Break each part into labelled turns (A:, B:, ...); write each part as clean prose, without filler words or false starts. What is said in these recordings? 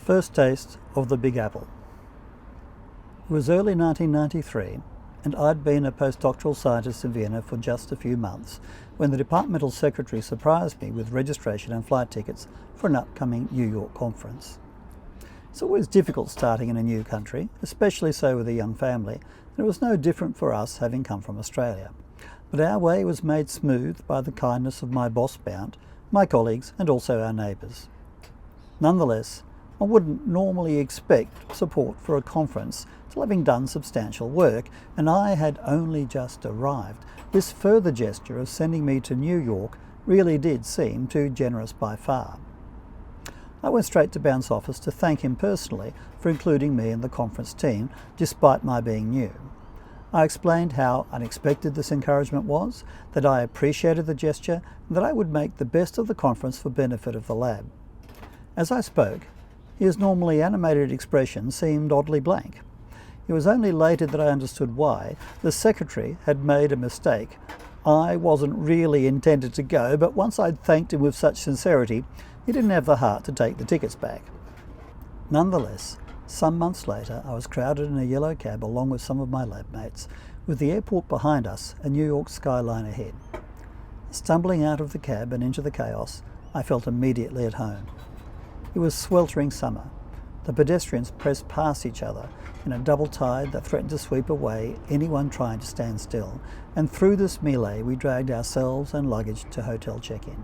A: First taste of the Big Apple. It was early 1993, and I'd been a postdoctoral scientist in Vienna for just a few months when the departmental secretary surprised me with registration and flight tickets for an upcoming New York conference. It's always difficult starting in a new country, especially so with a young family, and it was no different for us having come from Australia. But our way was made smooth by the kindness of my boss Bount, my colleagues, and also our neighbours. Nonetheless, I wouldn't normally expect support for a conference till having done substantial work, and I had only just arrived. This further gesture of sending me to New York really did seem too generous by far. I went straight to Bount's office to thank him personally for including me in the conference team, despite my being new. I explained how unexpected this encouragement was, that I appreciated the gesture, and that I would make the best of the conference for benefit of the lab. As I spoke, his normally animated expression seemed oddly blank. It was only later that I understood why. The secretary had made a mistake. I wasn't really intended to go, but once I'd thanked him with such sincerity, he didn't have the heart to take the tickets back. Nonetheless, some months later, I was crowded in a yellow cab along with some of my lab mates, with the airport behind us and New York skyline ahead. Stumbling out of the cab and into the chaos, I felt immediately at home. It was sweltering summer. The pedestrians pressed past each other in a double tide that threatened to sweep away anyone trying to stand still, and through this melee we dragged ourselves and luggage to hotel check-in.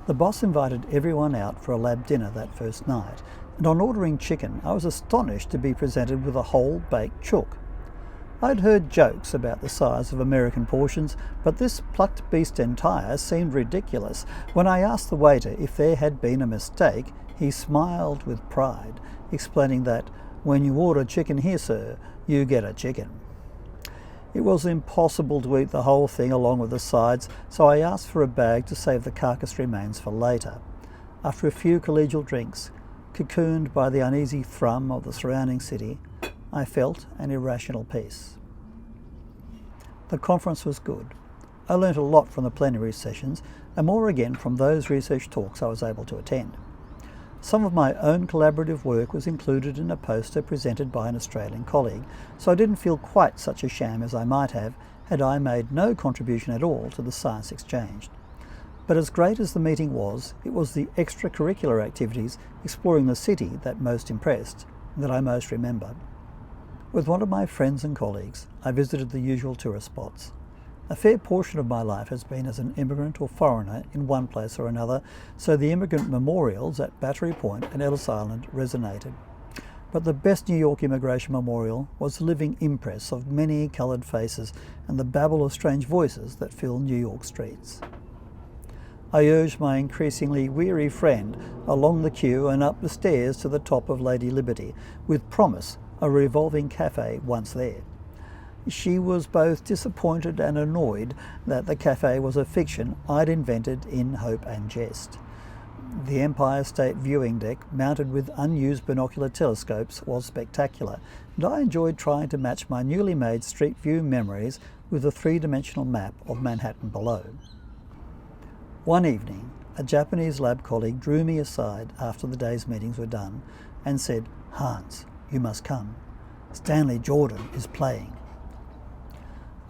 A: The boss invited everyone out for a lab dinner that first night, and on ordering chicken I was astonished to be presented with a whole baked chook. I'd heard jokes about the size of American portions, but this plucked beast entire seemed ridiculous. When I asked the waiter if there had been a mistake, he smiled with pride, explaining that, "When you order chicken here, sir, you get a chicken." It was impossible to eat the whole thing along with the sides, so I asked for a bag to save the carcass remains for later. After a few collegial drinks, cocooned by the uneasy thrum of the surrounding city, I felt an irrational peace. The conference was good. I learnt a lot from the plenary sessions, and more again from those research talks I was able to attend. Some of my own collaborative work was included in a poster presented by an Australian colleague, so I didn't feel quite such a sham as I might have had I made no contribution at all to the science exchange. But as great as the meeting was, it was the extracurricular activities exploring the city that most impressed, and that I most remember. With one of my friends and colleagues, I visited the usual tourist spots. A fair portion of my life has been as an immigrant or foreigner in one place or another, so the immigrant memorials at Battery Point and Ellis Island resonated. But the best New York immigration memorial was the living impress of many coloured faces and the babble of strange voices that fill New York streets. I urged my increasingly weary friend along the queue and up the stairs to the top of Lady Liberty, with promise a revolving cafe once there. She was both disappointed and annoyed that the cafe was a fiction I'd invented in hope and jest. The Empire State viewing deck, mounted with unused binocular telescopes, was spectacular, and I enjoyed trying to match my newly made Street View memories with a three-dimensional map of Manhattan below. One evening, a Japanese lab colleague drew me aside after the day's meetings were done and said, "Hans, you must come. Stanley Jordan is playing."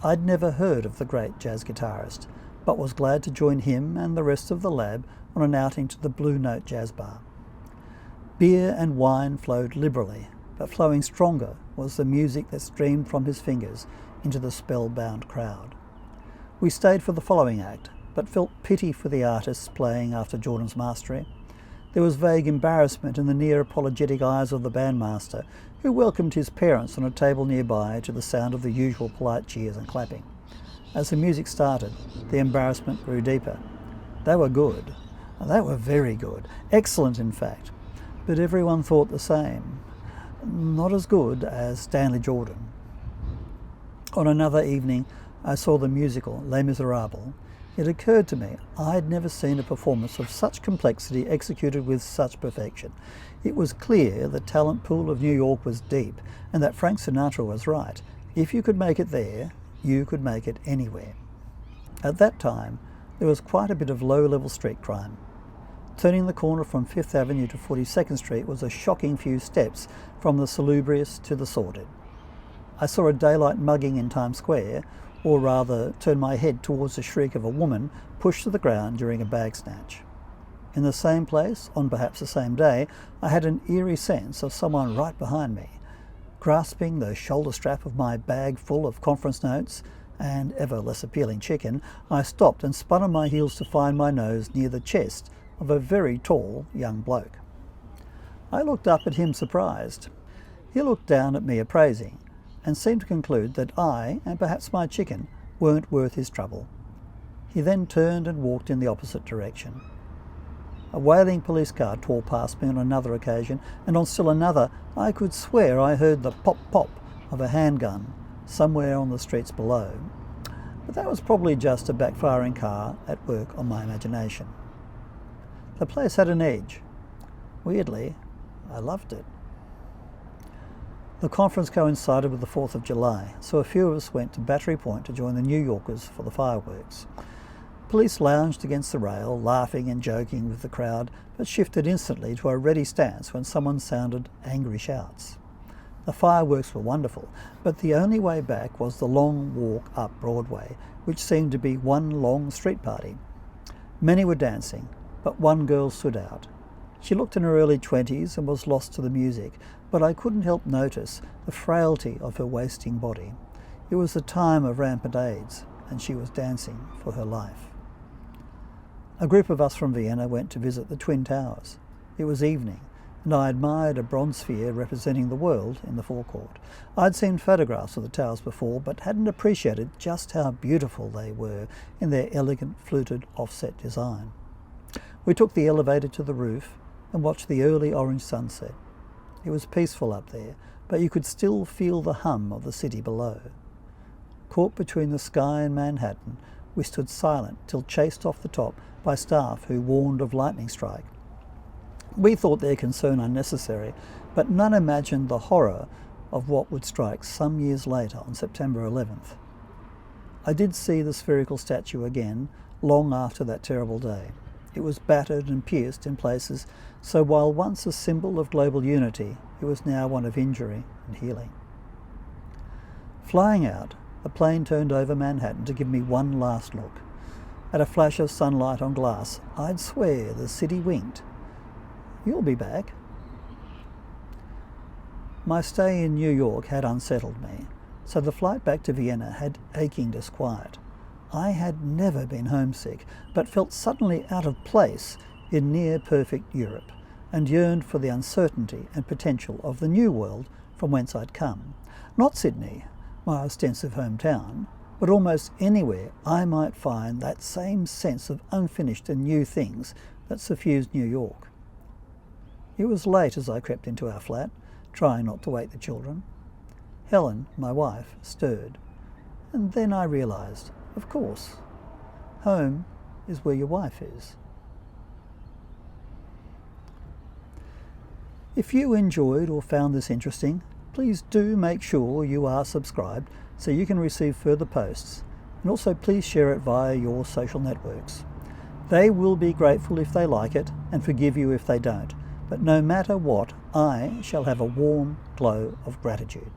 A: I'd never heard of the great jazz guitarist, but was glad to join him and the rest of the lab on an outing to the Blue Note Jazz Bar. Beer and wine flowed liberally, but flowing stronger was the music that streamed from his fingers into the spellbound crowd. We stayed for the following act, but felt pity for the artists playing after Jordan's mastery. There was vague embarrassment in the near-apologetic eyes of the bandmaster, who welcomed his parents on a table nearby to the sound of the usual polite cheers and clapping. As the music started, the embarrassment grew deeper. They were good. They were very good. Excellent, in fact. But everyone thought the same. Not as good as Stanley Jordan. On another evening, I saw the musical Les Miserables. It occurred to me I'd never seen a performance of such complexity executed with such perfection. It was clear the talent pool of New York was deep, and that Frank Sinatra was right. If you could make it there, you could make it anywhere. At that time, there was quite a bit of low-level street crime. Turning the corner from Fifth Avenue to 42nd Street was a shocking few steps from the salubrious to the sordid. I saw a daylight mugging in Times Square, or rather turned my head towards the shriek of a woman pushed to the ground during a bag snatch. In the same place, on perhaps the same day, I had an eerie sense of someone right behind me. Grasping the shoulder strap of my bag full of conference notes and ever less appealing chicken, I stopped and spun on my heels to find my nose near the chest of a very tall young bloke. I looked up at him surprised. He looked down at me appraising, and seemed to conclude that I, and perhaps my chicken, weren't worth his trouble. He then turned and walked in the opposite direction. A wailing police car tore past me on another occasion, and on still another I could swear I heard the pop-pop of a handgun somewhere on the streets below. But that was probably just a backfiring car at work on my imagination. The place had an edge. Weirdly, I loved it. The conference coincided with the 4th of July, so a few of us went to Battery Point to join the New Yorkers for the fireworks. Police lounged against the rail, laughing and joking with the crowd, but shifted instantly to a ready stance when someone sounded angry shouts. The fireworks were wonderful, but the only way back was the long walk up Broadway, which seemed to be one long street party. Many were dancing, but one girl stood out. She looked in her early 20s and was lost to the music, but I couldn't help notice the frailty of her wasting body. It was the time of rampant AIDS, and she was dancing for her life. A group of us from Vienna went to visit the Twin Towers. It was evening, and I admired a bronze sphere representing the world in the forecourt. I'd seen photographs of the towers before, but hadn't appreciated just how beautiful they were in their elegant fluted offset design. We took the elevator to the roof and watched the early orange sunset. It was peaceful up there, but you could still feel the hum of the city below. Caught between the sky and Manhattan, we stood silent till chased off the top by staff who warned of lightning strike. We thought their concern unnecessary, but none imagined the horror of what would strike some years later on September 11th. I did see the spherical statue again long after that terrible day. It was battered and pierced in places, so while once a symbol of global unity, it was now one of injury and healing. Flying out, a plane turned over Manhattan to give me one last look. At a flash of sunlight on glass, I'd swear the city winked. "You'll be back." My stay in New York had unsettled me, so the flight back to Vienna had aching disquiet. I had never been homesick, but felt suddenly out of place in near-perfect Europe, and yearned for the uncertainty and potential of the new world from whence I'd come. Not Sydney, my ostensive hometown, but almost anywhere I might find that same sense of unfinished and new things that suffused New York. It was late as I crept into our flat, trying not to wake the children. Helen, my wife, stirred, and then I realised, of course, home is where your wife is. If you enjoyed or found this interesting, please do make sure you are subscribed so you can receive further posts, and also please share it via your social networks. They will be grateful if they like it and forgive you if they don't, but no matter what, I shall have a warm glow of gratitude.